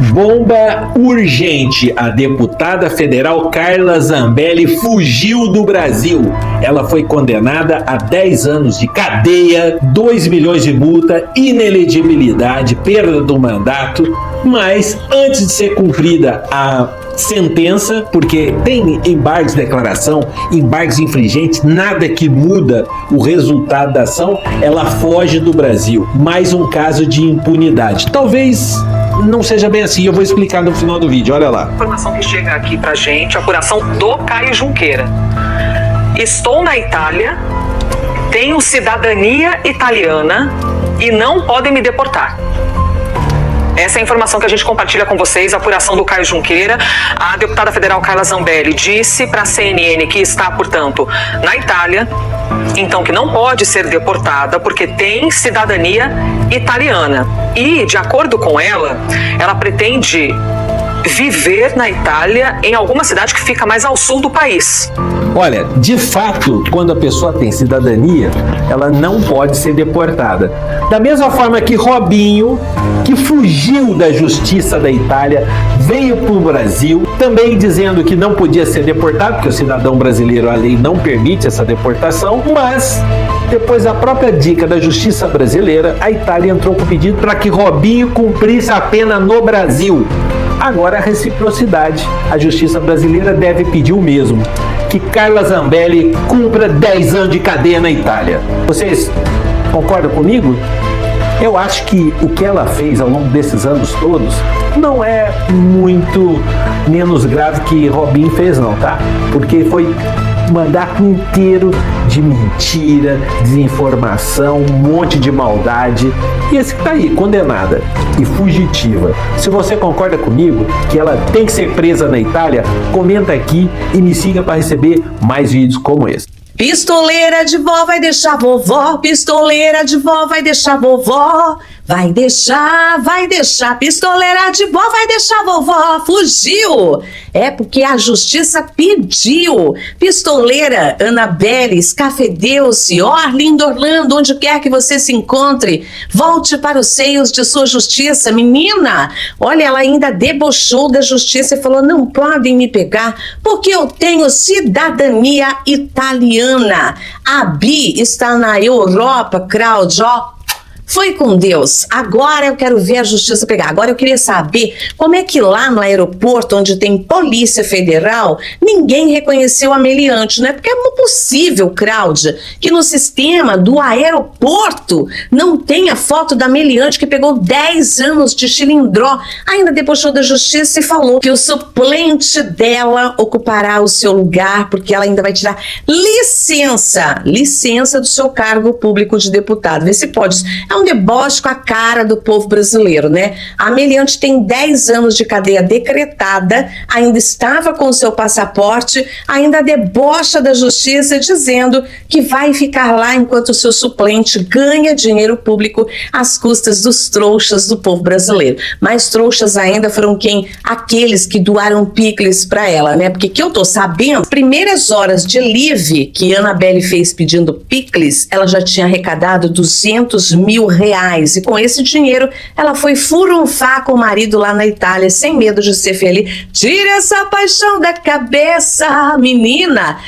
Bomba urgente. A deputada federal Carla Zambelli fugiu do Brasil. Ela foi condenada a 10 anos de cadeia, 2 milhões de multa, inelegibilidade, perda do mandato. Mas antes de ser cumprida a sentença, porque tem embargos de declaração, embargos infringentes, nada que muda o resultado da ação, ela foge do Brasil. Mais um caso de impunidade. Talvez não seja bem assim, eu vou explicar no final do vídeo, olha lá. Informação que chega aqui pra gente, a apuração do Caio Junqueira. Estou na Itália, tenho cidadania italiana e não podem me deportar. Essa é a informação que a gente compartilha com vocês, a apuração do Caio Junqueira. A deputada federal Carla Zambelli disse para a CNN que está, portanto, na Itália, então que não pode ser deportada porque tem cidadania italiana. E, de acordo com ela pretende viver na Itália, em alguma cidade que fica mais ao sul do país. Olha, de fato, quando a pessoa tem cidadania, ela não pode ser deportada. Da mesma forma que Robinho, que fugiu da justiça da Itália, veio para o Brasil, também dizendo que não podia ser deportado, porque o cidadão brasileiro, a lei não permite essa deportação, mas depois da própria dica da justiça brasileira, a Itália entrou com pedido para que Robinho cumprisse a pena no Brasil. Agora a reciprocidade. A justiça brasileira deve pedir o mesmo, que Carla Zambelli cumpra 10 anos de cadeia na Itália. Vocês concordam comigo? Eu acho que o que ela fez ao longo desses anos todos não é muito menos grave que Robinho fez não, tá? Porque foi um mandato inteiro de mentira, desinformação, um monte de maldade. E esse que tá aí, condenada e fugitiva. Se você concorda comigo que ela tem que ser presa na Itália, comenta aqui e me siga para receber mais vídeos como esse. Pistoleira de vó vai deixar vovó, pistoleira de vó vai deixar vovó, vai deixar, pistoleira de vó vai deixar vovó, fugiu! É porque a justiça pediu. Pistoleira, Annabelle, Scafedeuce, Orlindo Orlando, onde quer que você se encontre, volte para os seios de sua justiça, menina! Olha, ela ainda debochou da justiça e falou, não podem me pegar porque eu tenho cidadania italiana. A Bi está na Europa, Cláudio, ó. Foi com Deus. Agora eu quero ver a justiça pegar. Agora eu queria saber como é que lá no aeroporto, onde tem Polícia Federal, ninguém reconheceu a meliante, né? Porque é possível, Cláudia, que no sistema do aeroporto não tenha foto da meliante que pegou 10 anos de chilindró. Ainda debochou da justiça e falou que o suplente dela ocupará o seu lugar, porque ela ainda vai tirar licença do seu cargo público de deputado. Vê se pode. É um deboche com a cara do povo brasileiro, né? A meliante tem 10 anos de cadeia decretada, ainda estava com o seu passaporte, ainda debocha da justiça dizendo que vai ficar lá enquanto o seu suplente ganha dinheiro público às custas dos trouxas do povo brasileiro. Mais trouxas ainda foram aqueles que doaram picles para ela, né? Porque que eu tô sabendo, primeiras horas de live que Annabelle fez pedindo picles, ela já tinha arrecadado 200 mil reais, e com esse dinheiro ela foi furunfar com o marido lá na Itália, sem medo de ser feliz. Tira essa paixão da cabeça, menina!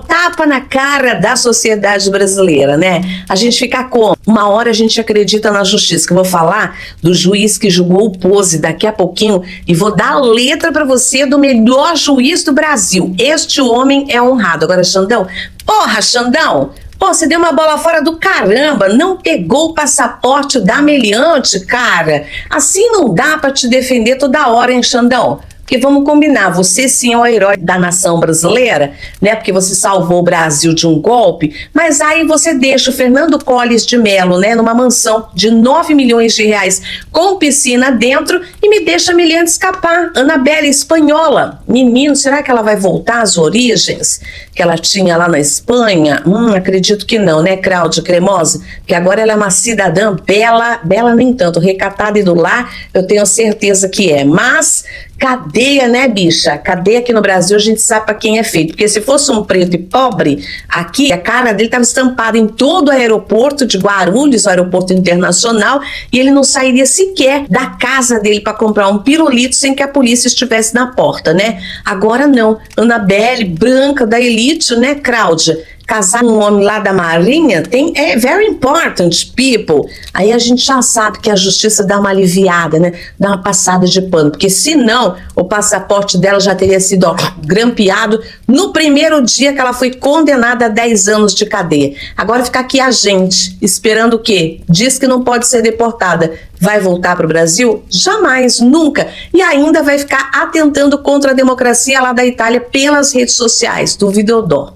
Tapa na cara da sociedade brasileira, né? A gente fica como? Uma hora a gente acredita na justiça, que eu vou falar do juiz que julgou o Pose daqui a pouquinho, e vou dar a letra para você do melhor juiz do Brasil. Este homem é honrado. Agora, Xandão, porra, Xandão! Pô, você deu uma bola fora do caramba, não pegou o passaporte da meliante, cara. Assim não dá pra te defender toda hora, hein, Xandão? Porque vamos combinar, você sim é o herói da nação brasileira, né? Porque você salvou o Brasil de um golpe, mas aí você deixa o Fernando Colles de Mello, né? Numa mansão de 9 milhões de reais com piscina dentro e me deixa a meliante escapar. Annabelle espanhola. Menino, será que ela vai voltar às origens? que ela tinha lá na Espanha? Acredito que não, né, Cláudia Cremosa? Que agora ela é uma cidadã bela nem tanto, recatada e do lar, eu tenho certeza que é. Mas cadeia, né, bicha? Cadeia aqui no Brasil a gente sabe para quem é feito. Porque se fosse um preto e pobre, aqui a cara dele estava estampada em todo o aeroporto de Guarulhos, o aeroporto internacional, e ele não sairia sequer da casa dele para comprar um pirulito sem que a polícia estivesse na porta, né? Agora não. Annabelle, branca da elite, né, Cláudia? Casar com um homem lá da Marinha é very important, people. Aí a gente já sabe que a justiça dá uma aliviada, né? Dá uma passada de pano, porque senão o passaporte dela já teria sido grampeado no primeiro dia que ela foi condenada a 10 anos de cadeia. Agora fica aqui a gente, esperando o quê? Diz que não pode ser deportada. Vai voltar para o Brasil? Jamais, nunca. E ainda vai ficar atentando contra a democracia lá da Itália pelas redes sociais. Duvido eu dó.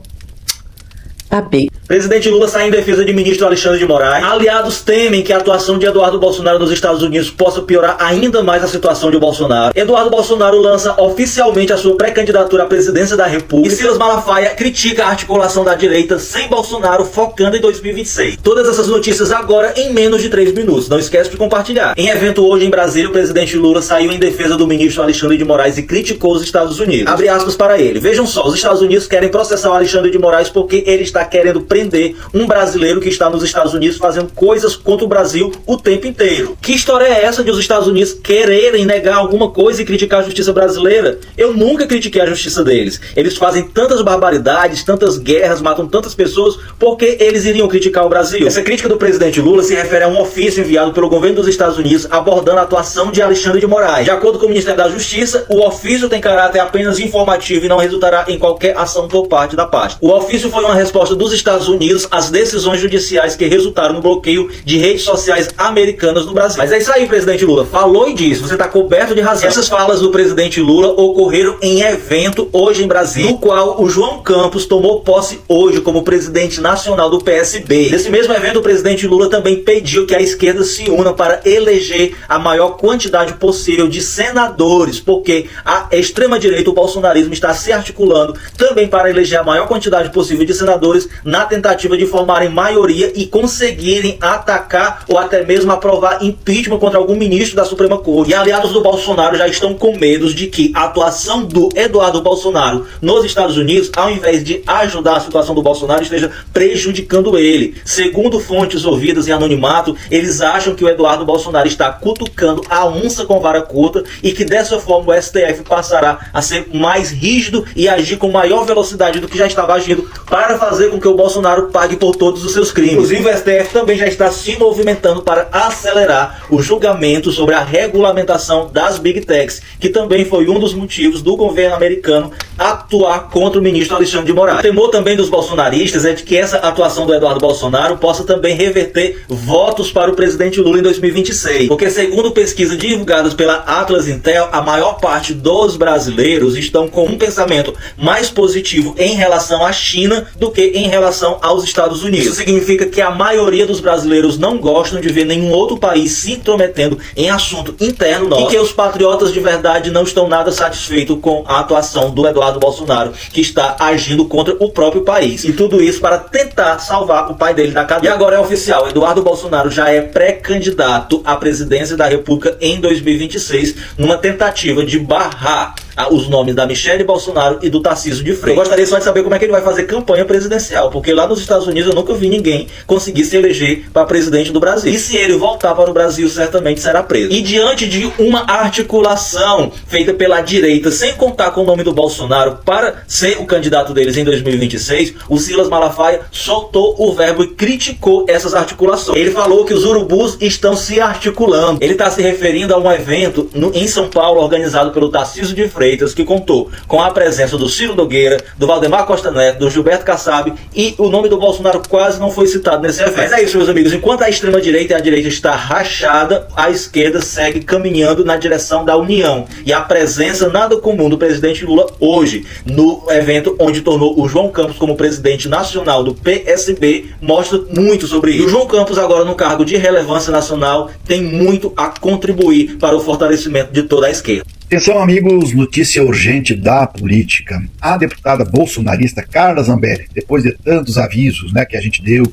Tá bem. Presidente Lula sai em defesa de ministro Alexandre de Moraes. Aliados temem que a atuação de Eduardo Bolsonaro nos Estados Unidos possa piorar ainda mais a situação de Bolsonaro. Eduardo Bolsonaro lança oficialmente a sua pré-candidatura à presidência da República. E Silas Malafaia critica a articulação da direita sem Bolsonaro, focando em 2026. Todas essas notícias agora em menos de 3 minutos. Não esquece de compartilhar. Em evento hoje em Brasília, o presidente Lula saiu em defesa do ministro Alexandre de Moraes e criticou os Estados Unidos. Abre aspas para ele. Vejam só, os Estados Unidos querem processar o Alexandre de Moraes porque ele está querendo prender um brasileiro que está nos Estados Unidos fazendo coisas contra o Brasil o tempo inteiro. Que história é essa de os Estados Unidos quererem negar alguma coisa e criticar a justiça brasileira? Eu nunca critiquei a justiça deles. Eles fazem tantas barbaridades, tantas guerras, matam tantas pessoas, porque eles iriam criticar o Brasil? Essa crítica do presidente Lula se refere a um ofício enviado pelo governo dos Estados Unidos abordando a atuação de Alexandre de Moraes. De acordo com o Ministério da Justiça, o ofício tem caráter apenas informativo e não resultará em qualquer ação por parte da pasta. O ofício foi uma resposta dos Estados Unidos às decisões judiciais que resultaram no bloqueio de redes sociais americanas no Brasil. Mas é isso aí, presidente Lula. Falou e disse, você está coberto de razão. Essas falas do presidente Lula ocorreram em evento hoje em Brasília, no qual o João Campos tomou posse hoje como presidente nacional do PSB. Nesse mesmo evento, o presidente Lula também pediu que a esquerda se una para eleger a maior quantidade possível de senadores, porque a extrema-direita, o bolsonarismo, está se articulando também para eleger a maior quantidade possível de senadores na tentativa de formarem maioria e conseguirem atacar ou até mesmo aprovar impeachment contra algum ministro da Suprema Corte. E aliados do Bolsonaro já estão com medo de que a atuação do Eduardo Bolsonaro nos Estados Unidos, ao invés de ajudar a situação do Bolsonaro, esteja prejudicando ele. Segundo fontes ouvidas em anonimato, eles acham que o Eduardo Bolsonaro está cutucando a onça com vara curta e que dessa forma o STF passará a ser mais rígido e agir com maior velocidade do que já estava agindo para fazer com que o Bolsonaro pague por todos os seus crimes. Inclusive, o STF também já está se movimentando para acelerar o julgamento sobre a regulamentação das Big Techs, que também foi um dos motivos do governo americano atuar contra o ministro Alexandre de Moraes. O temor também dos bolsonaristas é de que essa atuação do Eduardo Bolsonaro possa também reverter votos para o presidente Lula em 2026, porque segundo pesquisas divulgadas pela Atlas Intel, a maior parte dos brasileiros estão com um pensamento mais positivo em relação à China do que em relação aos Estados Unidos. Isso significa que a maioria dos brasileiros não gostam de ver nenhum outro país se intrometendo em assunto interno nosso, e que os patriotas de verdade não estão nada satisfeitos com a atuação do Eduardo Bolsonaro, que está agindo contra o próprio país. E tudo isso para tentar salvar o pai dele da cadeia. E agora é oficial, Eduardo Bolsonaro já é pré-candidato à presidência da República em 2026, numa tentativa de barrar os nomes da Michelle Bolsonaro e do Tarcísio de Freitas. Eu gostaria só de saber como é que ele vai fazer campanha presidencial, porque lá nos Estados Unidos eu nunca vi ninguém conseguir se eleger para presidente do Brasil. E se ele voltar para o Brasil, certamente será preso. E diante de uma articulação feita pela direita, sem contar com o nome do Bolsonaro para ser o candidato deles em 2026, o Silas Malafaia soltou o verbo e criticou essas articulações. Ele falou que os urubus estão se articulando. Ele está se referindo a um evento em São Paulo, organizado pelo Tarcísio de Freitas, que contou com a presença do Ciro Nogueira, do Valdemar Costa Neto, do Gilberto Kassab, e o nome do Bolsonaro quase não foi citado nesse evento. Mas é isso, meus amigos, enquanto a extrema-direita e a direita está rachada, a esquerda segue caminhando na direção da união. E a presença nada comum do presidente Lula hoje, no evento onde tornou o João Campos como presidente nacional do PSB, mostra muito sobre isso. E o João Campos, agora no cargo de relevância nacional, tem muito a contribuir para o fortalecimento de toda a esquerda. Atenção, amigos, notícia urgente da política. A deputada bolsonarista Carla Zambelli, depois de tantos avisos, que a gente deu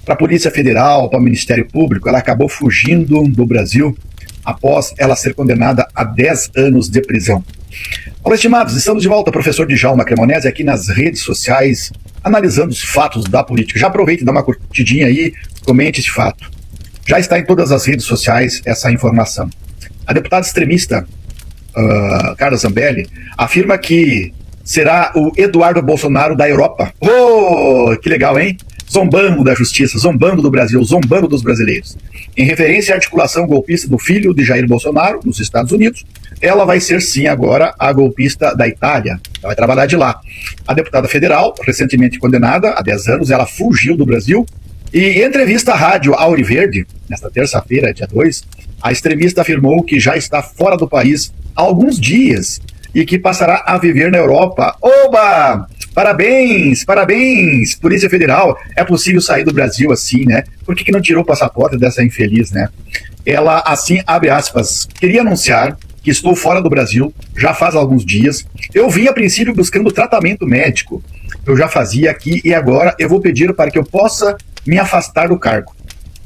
para a Polícia Federal, para o Ministério Público, ela acabou fugindo do Brasil após ela ser condenada a 10 anos de prisão. Olá, estimados, estamos de volta, professor Djalma Cremonese, aqui nas redes sociais, analisando os fatos da política. Já aproveite e dá uma curtidinha aí, comente esse fato. Já está em todas as redes sociais essa informação. A deputada extremista Carla Zambelli afirma que será o Eduardo Bolsonaro da Europa. Oh, que legal, hein? Zombando da justiça, zombando do Brasil, zombando dos brasileiros. Em referência à articulação golpista do filho de Jair Bolsonaro, nos Estados Unidos, ela vai ser sim agora a golpista da Itália. Ela vai trabalhar de lá. A deputada federal, recentemente condenada há 10 anos, ela fugiu do Brasil e em entrevista à rádio Auriverde, nesta terça-feira, dia 2, a extremista afirmou que já está fora do país há alguns dias e que passará a viver na Europa. Oba! Parabéns, parabéns, Polícia Federal. É possível sair do Brasil assim, né? Por que não tirou o passaporte dessa infeliz, né? Ela, assim, abre aspas, queria anunciar que estou fora do Brasil já faz alguns dias. Eu vim a princípio buscando tratamento médico. Eu já fazia aqui e agora eu vou pedir para que eu possa me afastar do cargo.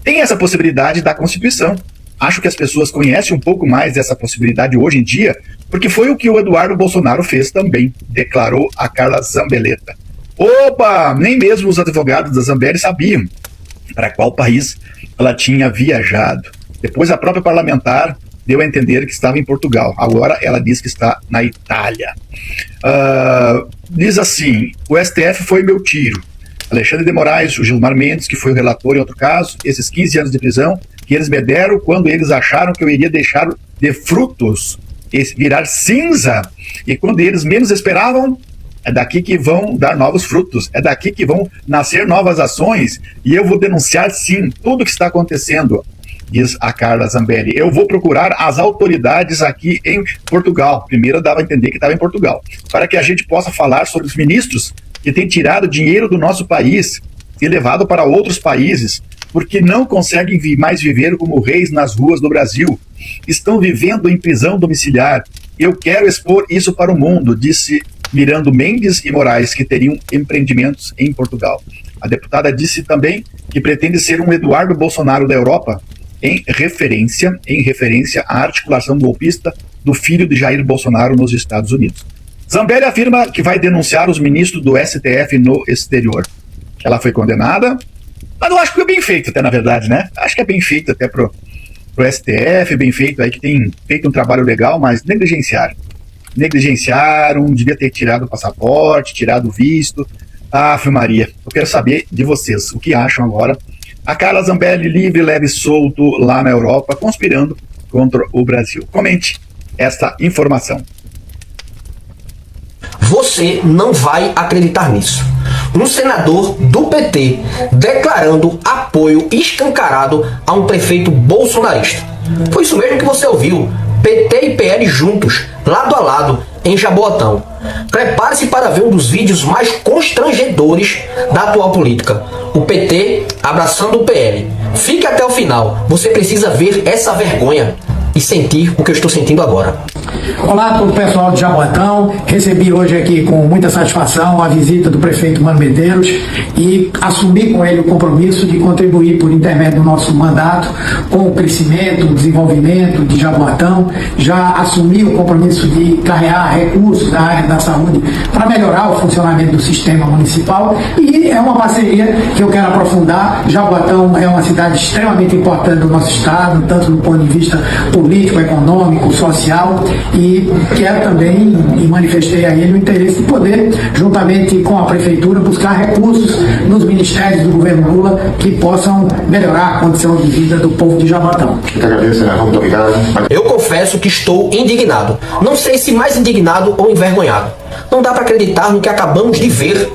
Tem essa possibilidade da Constituição. Acho que as pessoas conhecem um pouco mais dessa possibilidade hoje em dia, porque foi o que o Eduardo Bolsonaro fez também, declarou a Carla Zambelleta. Opa! Nem mesmo os advogados da Zambelli sabiam para qual país ela tinha viajado. Depois a própria parlamentar deu a entender que estava em Portugal. Agora ela diz que está na Itália. Diz assim, o STF foi meu tiro. Alexandre de Moraes, o Gilmar Mendes, que foi o relator em outro caso, esses 15 anos de prisão que eles me deram quando eles acharam que eu iria deixar de frutos, virar cinza, e quando eles menos esperavam, é daqui que vão dar novos frutos, é daqui que vão nascer novas ações, e eu vou denunciar sim tudo o que está acontecendo, diz a Carla Zambelli. Eu vou procurar as autoridades aqui em Portugal. Primeiro dava a entender que estava em Portugal, para que a gente possa falar sobre os ministros que têm tirado dinheiro do nosso país e levado para outros países, porque não conseguem mais viver como reis nas ruas do Brasil. Estão vivendo em prisão domiciliar. Eu quero expor isso para o mundo, disse Mirando Mendes e Moraes, que teriam empreendimentos em Portugal. A deputada disse também que pretende ser um Eduardo Bolsonaro da Europa, em referência à articulação golpista do filho de Jair Bolsonaro nos Estados Unidos. Zambelli afirma que vai denunciar os ministros do STF no exterior. Ela foi condenada, mas eu acho que foi bem feito até, na verdade, né? Acho que é bem feito até pro STF, bem feito aí, que tem feito um trabalho legal, mas negligenciaram, devia ter tirado o passaporte, tirado o visto. Maria, eu quero saber de vocês, o que acham agora? A Carla Zambelli livre, leve e solto lá na Europa, conspirando contra o Brasil. Comente esta informação. Você não vai acreditar nisso. Um senador do PT declarando apoio escancarado a um prefeito bolsonarista. Foi isso mesmo que você ouviu. PT e PL juntos, lado a lado, em Jaboatão. Prepare-se para ver um dos vídeos mais constrangedores da atual política. O PT abraçando o PL. Fique até o final. Você precisa ver essa vergonha e sentir o que eu estou sentindo agora. Olá para o pessoal de Jaboatão. Recebi hoje aqui com muita satisfação a visita do prefeito Mano Medeiros e assumi com ele o compromisso de contribuir por intermédio do nosso mandato com o crescimento, o desenvolvimento de Jaboatão. Já assumi o compromisso de carregar recursos da área da saúde para melhorar o funcionamento do sistema municipal, e é uma parceria que eu quero aprofundar. Jaboatão é uma cidade extremamente importante do nosso estado, tanto do ponto de vista político, econômico, social, e quero também, e manifestei a ele o interesse de poder, juntamente com a prefeitura, buscar recursos nos ministérios do governo Lula que possam melhorar a condição de vida do povo de Jaboatão. Eu confesso que estou indignado. Não sei se mais indignado ou envergonhado. Não dá para acreditar no que acabamos de ver.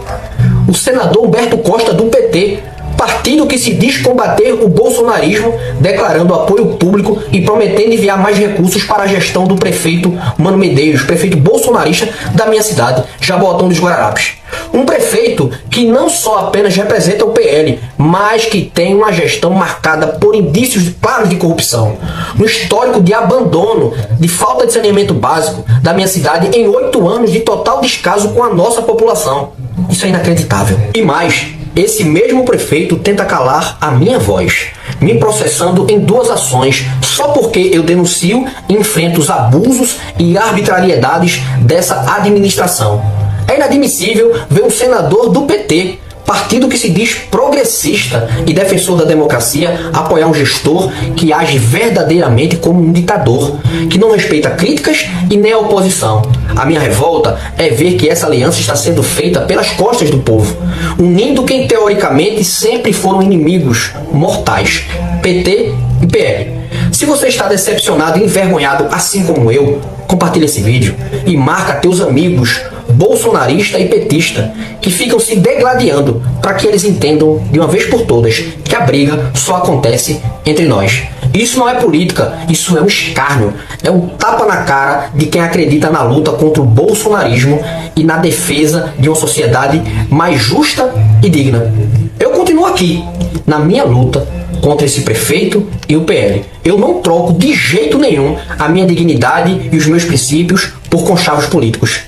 O senador Humberto Costa do PT, partido que se diz combater o bolsonarismo, declarando apoio público e prometendo enviar mais recursos para a gestão do prefeito Mano Medeiros, prefeito bolsonarista da minha cidade, Jaboatão dos Guararapes. Um prefeito que não só apenas representa o PL, mas que tem uma gestão marcada por indícios claros de corrupção. Um histórico de abandono, de falta de saneamento básico da minha cidade em 8 anos de total descaso com a nossa população. Isso é inacreditável. E mais, esse mesmo prefeito tenta calar a minha voz, me processando em 2 ações só porque eu denuncio e enfrento os abusos e arbitrariedades dessa administração. É inadmissível ver um senador do PT, partido que se diz progressista e defensor da democracia, apoiar um gestor que age verdadeiramente como um ditador, que não respeita críticas e nem a oposição. A minha revolta é ver que essa aliança está sendo feita pelas costas do povo, unindo quem teoricamente sempre foram inimigos mortais, PT e PL. Se você está decepcionado e envergonhado assim como eu, compartilhe esse vídeo e marca teus amigos bolsonarista e petista que ficam se degladiando para que eles entendam de uma vez por todas que a briga só acontece entre nós. Isso não é política, isso é um escárnio, é um tapa na cara de quem acredita na luta contra o bolsonarismo e na defesa de uma sociedade mais justa e digna. Eu continuo aqui, na minha luta contra esse prefeito e o PL. Eu não troco de jeito nenhum a minha dignidade e os meus princípios por conchavos políticos.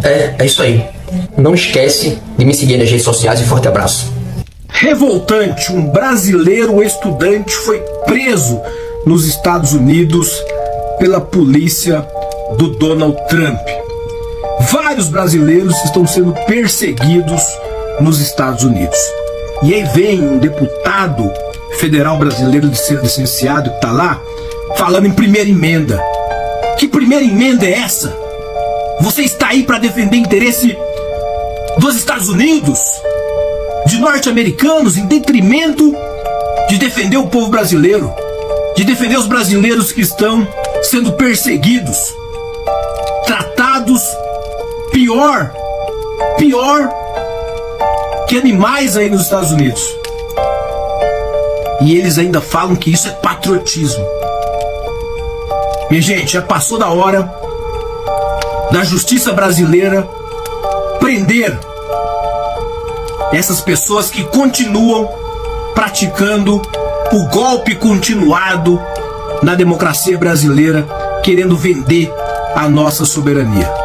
É isso aí. Não esquece de me seguir nas redes sociais e forte abraço. Revoltante, um brasileiro estudante foi preso nos Estados Unidos pela polícia do Donald Trump. Vários brasileiros estão sendo perseguidos nos Estados Unidos. E aí vem um deputado federal brasileiro de ser licenciado que está lá falando em primeira emenda. Que primeira emenda é essa? Você está aí para defender interesse dos Estados Unidos, de norte-americanos, em detrimento de defender o povo brasileiro, de defender os brasileiros que estão sendo perseguidos, tratados pior que animais aí nos Estados Unidos. E eles ainda falam que isso é patriotismo. Minha gente, já passou da hora da justiça brasileira prender essas pessoas que continuam praticando o golpe continuado na democracia brasileira, querendo vender a nossa soberania.